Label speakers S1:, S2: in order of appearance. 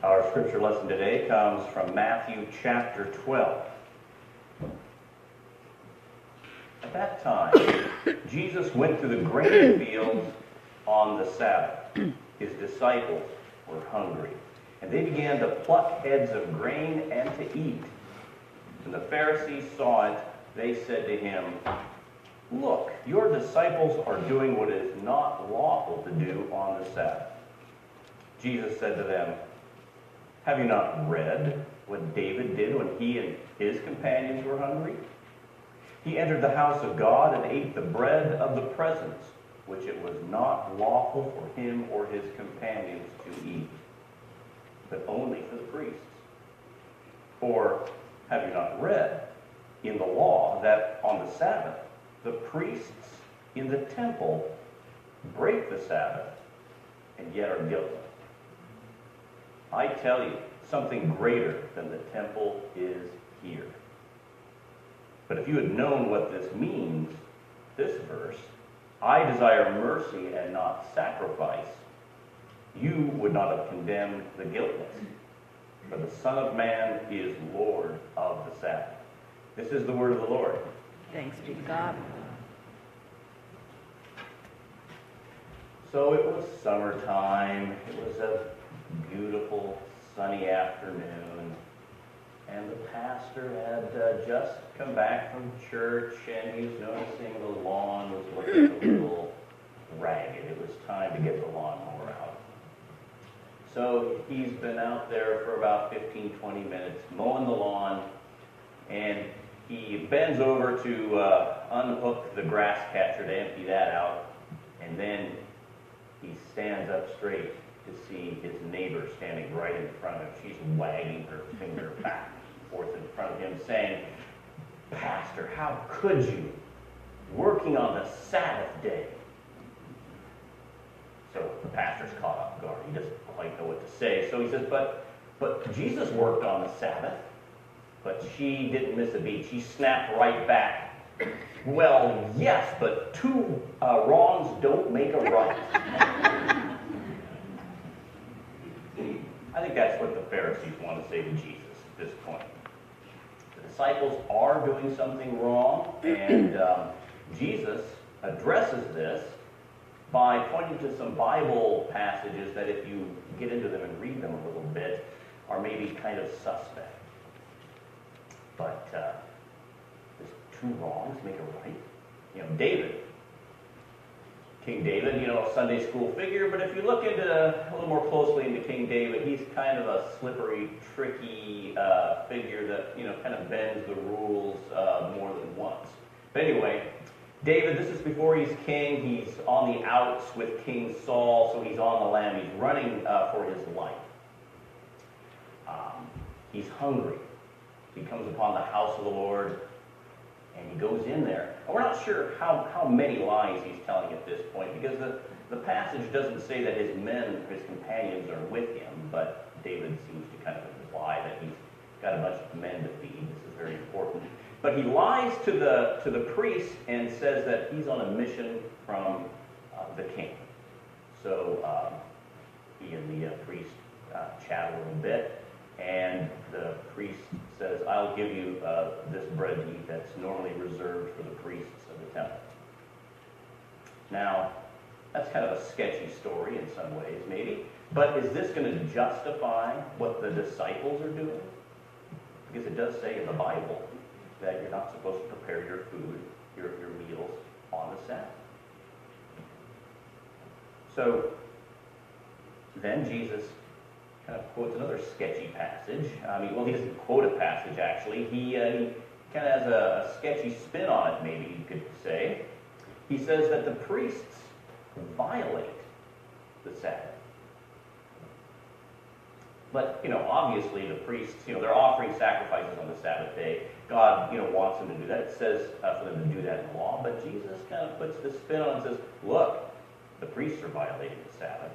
S1: Our scripture lesson today comes from Matthew chapter 12. At that time, Jesus went through the grain fields on the Sabbath. His disciples were hungry, and they began to pluck heads of grain and to eat. When the Pharisees saw it, they said to him, "Look, your disciples are doing what is not lawful to do on the Sabbath." Jesus said to them, "Have you not read what David did when he and his companions were hungry? He entered the house of God and ate the bread of the presence, which it was not lawful for him or his companions to eat, but only for the priests. For have you not read in the law that on the Sabbath the priests in the temple break the Sabbath and yet are guiltless? I tell you, something greater than the temple is here. But if you had known what this means, this verse, I desire mercy and not sacrifice, you would not have condemned the guiltless. For the Son of Man is Lord of the Sabbath." This is the word of the Lord.
S2: Thanks be to God.
S1: So it was summertime. It was a beautiful sunny afternoon, and the pastor had just come back from church, and he was noticing the lawn was looking a little ragged. It was time to get the lawnmower out. So he's been out there for about 15-20 minutes mowing the lawn, and he bends over to unhook the grass catcher to empty that out, and then he stands up straight to see his neighbor standing right in front of him. She's wagging her finger back and forth in front of him, saying, "Pastor, how could you? Working on the Sabbath day." So the pastor's caught off guard. He doesn't quite know what to say. So he says, but Jesus worked on the Sabbath. But she didn't miss a beat. She snapped right back. "Well, yes, but two wrongs don't make a right." I think that's what the Pharisees want to say to Jesus at this point. The disciples are doing something wrong, and Jesus addresses this by pointing to some Bible passages that, if you get into them and read them a little bit, are maybe kind of suspect. But does two wrongs make a right? David, King David, a Sunday school figure, but if you look into a little more closely into King David, he's kind of a slippery, tricky figure that, kind of bends the rules more than once. But anyway, David, this is before he's king. He's on the outs with King Saul, so he's on the lam. He's running for his life. He's hungry. He comes upon the house of the Lord, and he goes in there. And we're not sure how many lies he's telling at this point, because the passage doesn't say that his men, his companions, are with him, but David seems to kind of imply that he's got a bunch of men to feed. This is very important. But he lies to the priest and says that he's on a mission from the king. So he and the priest chat a little bit, and the priest says, "I'll give you this bread to eat that's normally reserved for the priests of the temple." Now, that's kind of a sketchy story in some ways, maybe. But is this going to justify what the disciples are doing? Because it does say in the Bible that you're not supposed to prepare your food, your meals, on the Sabbath. So then Jesus kind of quotes another sketchy passage. He doesn't quote a passage, actually. He kind of has a sketchy spin on it, maybe you could say. He says that the priests violate the Sabbath. But, obviously the priests, they're offering sacrifices on the Sabbath day. God, wants them to do that. It says for them to do that in the law. But Jesus kind of puts the spin on it and says, look, the priests are violating the Sabbath.